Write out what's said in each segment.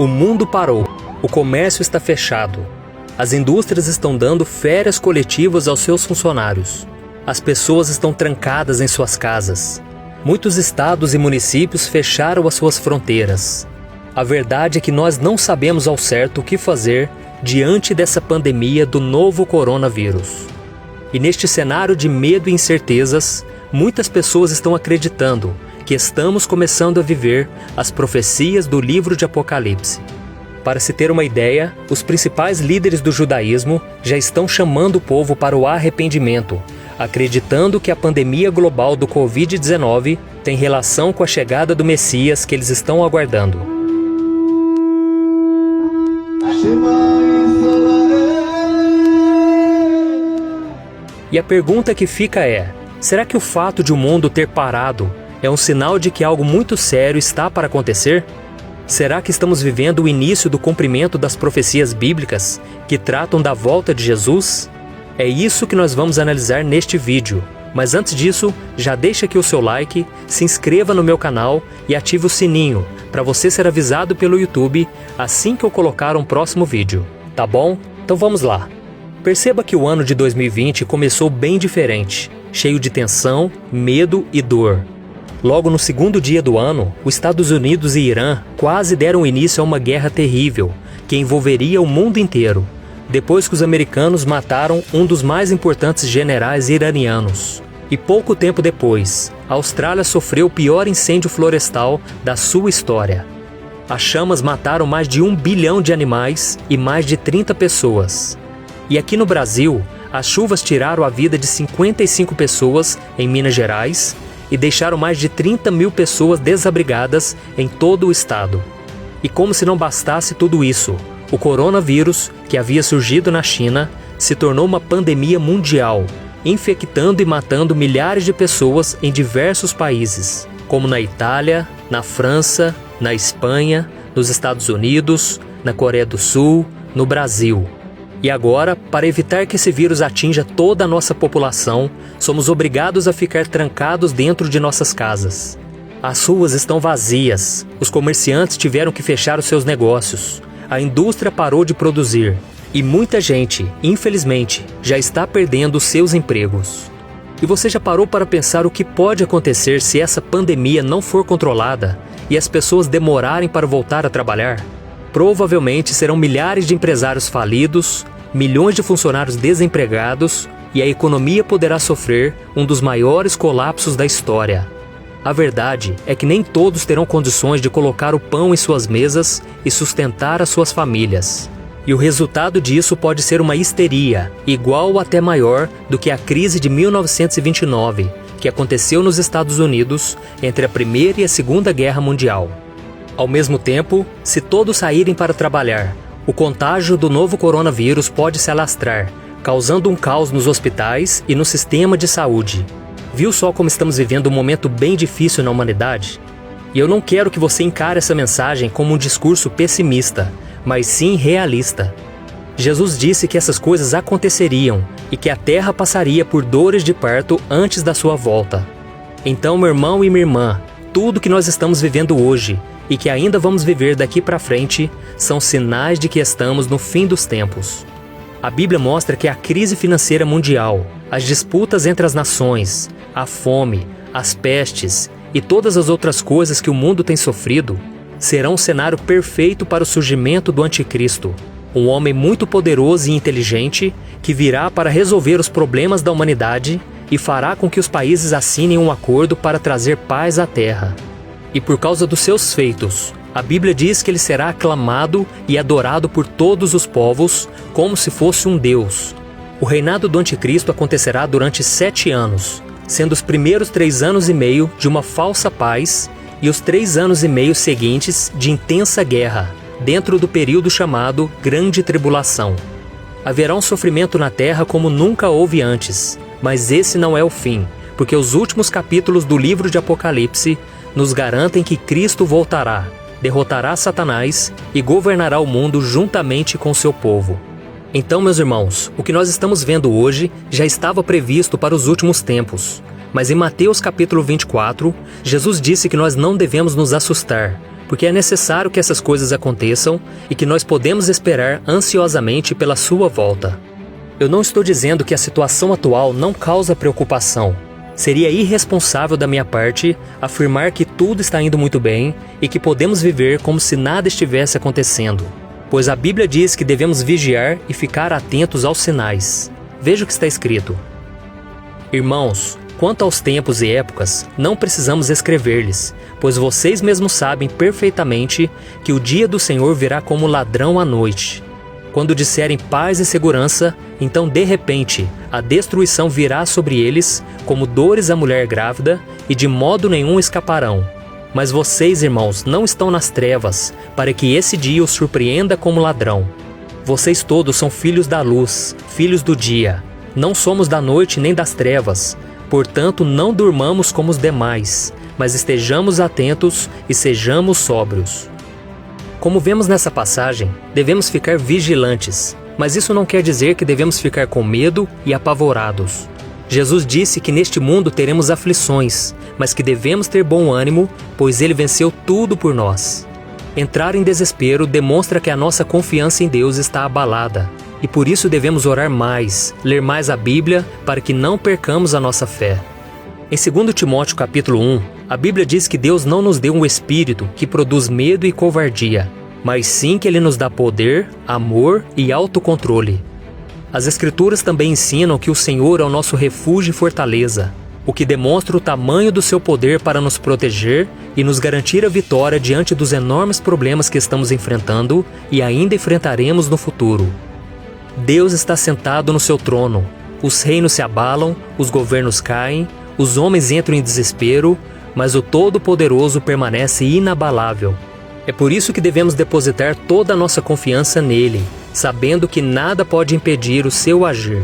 O mundo parou, o comércio está fechado, as indústrias estão dando férias coletivas aos seus funcionários, as pessoas estão trancadas em suas casas, muitos estados e municípios fecharam as suas fronteiras. A verdade é que nós não sabemos ao certo o que fazer diante dessa pandemia do novo coronavírus. E neste cenário de medo e incertezas, muitas pessoas estão acreditando que estamos começando a viver as profecias do livro de Apocalipse. Para se ter uma ideia, os principais líderes do judaísmo já estão chamando o povo para o arrependimento, acreditando que a pandemia global do Covid-19 tem relação com a chegada do Messias que eles estão aguardando. E a pergunta que fica é: será que o fato de o mundo ter parado é um sinal de que algo muito sério está para acontecer? Será que estamos vivendo o início do cumprimento das profecias bíblicas que tratam da volta de Jesus? É isso que nós vamos analisar neste vídeo. Mas antes disso, já deixa aqui o seu like, se inscreva no meu canal e ative o sininho para você ser avisado pelo YouTube assim que eu colocar um próximo vídeo. Tá bom? Então vamos lá. Perceba que o ano de 2020 começou bem diferente, cheio de tensão, medo e dor. Logo no segundo dia do ano, os Estados Unidos e Irã quase deram início a uma guerra terrível, que envolveria o mundo inteiro, depois que os americanos mataram um dos mais importantes generais iranianos. E pouco tempo depois, a Austrália sofreu o pior incêndio florestal da sua história. As chamas mataram mais de 1 bilhão de animais e mais de 30 pessoas. E aqui no Brasil, as chuvas tiraram a vida de 55 pessoas em Minas Gerais e deixaram mais de 30 mil pessoas desabrigadas em todo o estado. E como se não bastasse tudo isso, o coronavírus, que havia surgido na China, se tornou uma pandemia mundial, infectando e matando milhares de pessoas em diversos países, como na Itália, na França, na Espanha, nos Estados Unidos, na Coreia do Sul, no Brasil. E agora, para evitar que esse vírus atinja toda a nossa população, somos obrigados a ficar trancados dentro de nossas casas. As ruas estão vazias, os comerciantes tiveram que fechar os seus negócios, a indústria parou de produzir e muita gente, infelizmente, já está perdendo seus empregos. E você já parou para pensar o que pode acontecer se essa pandemia não for controlada e as pessoas demorarem para voltar a trabalhar? Provavelmente serão milhares de empresários falidos, milhões de funcionários desempregados e a economia poderá sofrer um dos maiores colapsos da história. A verdade é que nem todos terão condições de colocar o pão em suas mesas e sustentar as suas famílias. E o resultado disso pode ser uma histeria, igual ou até maior do que a crise de 1929, que aconteceu nos Estados Unidos entre a Primeira e a Segunda Guerra Mundial. Ao mesmo tempo, se todos saírem para trabalhar, o contágio do novo coronavírus pode se alastrar, causando um caos nos hospitais e no sistema de saúde. Viu só como estamos vivendo um momento bem difícil na humanidade? E eu não quero que você encare essa mensagem como um discurso pessimista, mas sim realista. Jesus disse que essas coisas aconteceriam e que a terra passaria por dores de parto antes da sua volta. Então, meu irmão e minha irmã, tudo que nós estamos vivendo hoje e que ainda vamos viver daqui para frente são sinais de que estamos no fim dos tempos. A Bíblia mostra que a crise financeira mundial, as disputas entre as nações, a fome, as pestes e todas as outras coisas que o mundo tem sofrido serão um cenário perfeito para o surgimento do Anticristo, um homem muito poderoso e inteligente que virá para resolver os problemas da humanidade e fará com que os países assinem um acordo para trazer paz à terra. E por causa dos seus feitos, a Bíblia diz que ele será aclamado e adorado por todos os povos como se fosse um Deus. O reinado do Anticristo acontecerá durante 7 anos, sendo os primeiros 3 anos e meio de uma falsa paz e os 3 anos e meio seguintes de intensa guerra, dentro do período chamado Grande Tribulação. Haverá um sofrimento na terra como nunca houve antes, mas esse não é o fim, porque os últimos capítulos do livro de Apocalipse nos garantem que Cristo voltará, derrotará Satanás e governará o mundo juntamente com seu povo. Então, meus irmãos, o que nós estamos vendo hoje já estava previsto para os últimos tempos. Mas em Mateus capítulo 24, Jesus disse que nós não devemos nos assustar, porque é necessário que essas coisas aconteçam e que nós podemos esperar ansiosamente pela sua volta. Eu não estou dizendo que a situação atual não causa preocupação. Seria irresponsável da minha parte afirmar que tudo está indo muito bem e que podemos viver como se nada estivesse acontecendo, pois a Bíblia diz que devemos vigiar e ficar atentos aos sinais. Veja o que está escrito. Irmãos, quanto aos tempos e épocas, não precisamos escrever-lhes, pois vocês mesmos sabem perfeitamente que o dia do Senhor virá como ladrão à noite. Quando disserem paz e segurança, então de repente a destruição virá sobre eles como dores à mulher grávida e de modo nenhum escaparão. Mas vocês, irmãos, não estão nas trevas, para que esse dia os surpreenda como ladrão. Vocês todos são filhos da luz, filhos do dia. Não somos da noite nem das trevas. Portanto, não durmamos como os demais, mas estejamos atentos e sejamos sóbrios. Como vemos nessa passagem, devemos ficar vigilantes, mas isso não quer dizer que devemos ficar com medo e apavorados. Jesus disse que neste mundo teremos aflições, mas que devemos ter bom ânimo, pois Ele venceu tudo por nós. Entrar em desespero demonstra que a nossa confiança em Deus está abalada, e por isso devemos orar mais, ler mais a Bíblia, para que não percamos a nossa fé. Em 2 Timóteo capítulo 1, a Bíblia diz que Deus não nos deu um espírito que produz medo e covardia, mas sim que Ele nos dá poder, amor e autocontrole. As Escrituras também ensinam que o Senhor é o nosso refúgio e fortaleza, o que demonstra o tamanho do seu poder para nos proteger e nos garantir a vitória diante dos enormes problemas que estamos enfrentando e ainda enfrentaremos no futuro. Deus está sentado no seu trono, os reinos se abalam, os governos caem, os homens entram em desespero, mas o Todo-Poderoso permanece inabalável. É por isso que devemos depositar toda a nossa confiança nele, sabendo que nada pode impedir o seu agir.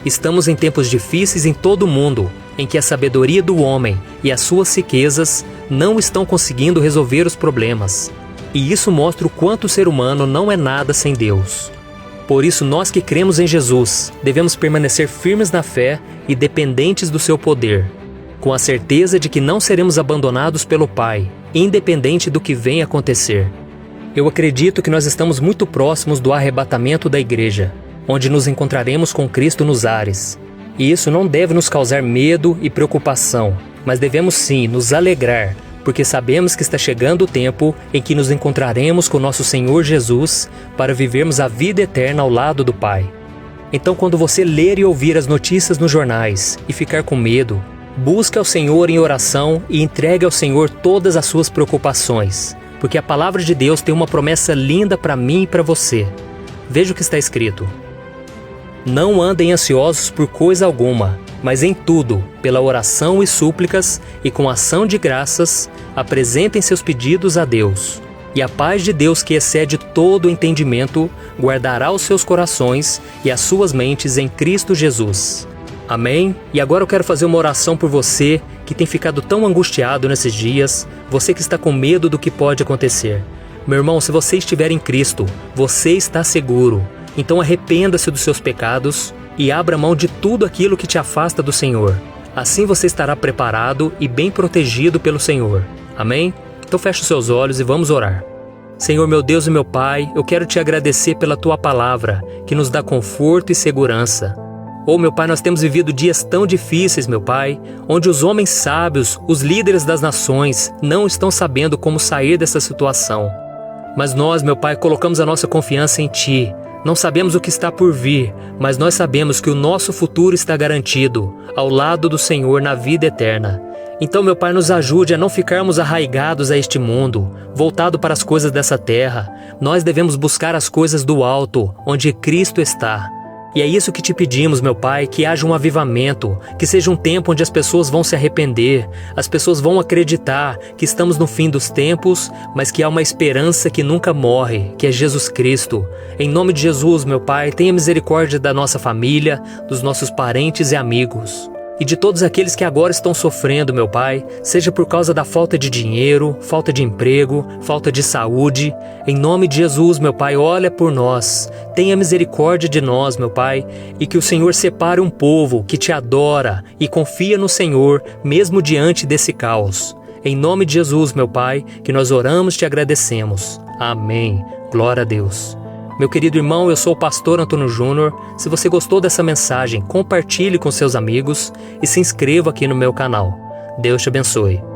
Estamos em tempos difíceis em todo o mundo, em que a sabedoria do homem e as suas riquezas não estão conseguindo resolver os problemas. E isso mostra o quanto o ser humano não é nada sem Deus. Por isso, nós que cremos em Jesus, devemos permanecer firmes na fé e dependentes do seu poder, com a certeza de que não seremos abandonados pelo Pai, independente do que venha acontecer. Eu acredito que nós estamos muito próximos do arrebatamento da igreja, onde nos encontraremos com Cristo nos ares. E isso não deve nos causar medo e preocupação, mas devemos sim nos alegrar, porque sabemos que está chegando o tempo em que nos encontraremos com nosso Senhor Jesus para vivermos a vida eterna ao lado do Pai. Então, quando você ler e ouvir as notícias nos jornais e ficar com medo, busque ao Senhor em oração e entregue ao Senhor todas as suas preocupações, porque a palavra de Deus tem uma promessa linda para mim e para você. Veja o que está escrito. Não andem ansiosos por coisa alguma, mas em tudo, pela oração e súplicas e com ação de graças, apresentem seus pedidos a Deus. E a paz de Deus, que excede todo o entendimento, guardará os seus corações e as suas mentes em Cristo Jesus. Amém? E agora eu quero fazer uma oração por você que tem ficado tão angustiado nesses dias, você que está com medo do que pode acontecer. Meu irmão, se você estiver em Cristo, você está seguro. Então arrependa-se dos seus pecados e abra mão de tudo aquilo que te afasta do Senhor. Assim você estará preparado e bem protegido pelo Senhor. Amém? Então feche os seus olhos e vamos orar. Senhor, meu Deus e meu Pai, eu quero te agradecer pela Tua palavra, que nos dá conforto e segurança. Oh, meu Pai, nós temos vivido dias tão difíceis, meu Pai, onde os homens sábios, os líderes das nações, não estão sabendo como sair dessa situação. Mas nós, meu Pai, colocamos a nossa confiança em Ti. Não sabemos o que está por vir, mas nós sabemos que o nosso futuro está garantido, ao lado do Senhor na vida eterna. Então, meu Pai, nos ajude a não ficarmos arraigados a este mundo, voltado para as coisas dessa terra. Nós devemos buscar as coisas do alto, onde Cristo está. E é isso que te pedimos, meu Pai, que haja um avivamento, que seja um tempo onde as pessoas vão se arrepender, as pessoas vão acreditar que estamos no fim dos tempos, mas que há uma esperança que nunca morre, que é Jesus Cristo. Em nome de Jesus, meu Pai, tenha misericórdia da nossa família, dos nossos parentes e amigos. E de todos aqueles que agora estão sofrendo, meu Pai, seja por causa da falta de dinheiro, falta de emprego, falta de saúde. Em nome de Jesus, meu Pai, olha por nós. Tenha misericórdia de nós, meu Pai, e que o Senhor separe um povo que te adora e confia no Senhor, mesmo diante desse caos. Em nome de Jesus, meu Pai, que nós oramos e te agradecemos. Amém. Glória a Deus. Meu querido irmão, eu sou o pastor Antônio Júnior. Se você gostou dessa mensagem, compartilhe com seus amigos e se inscreva aqui no meu canal. Deus te abençoe.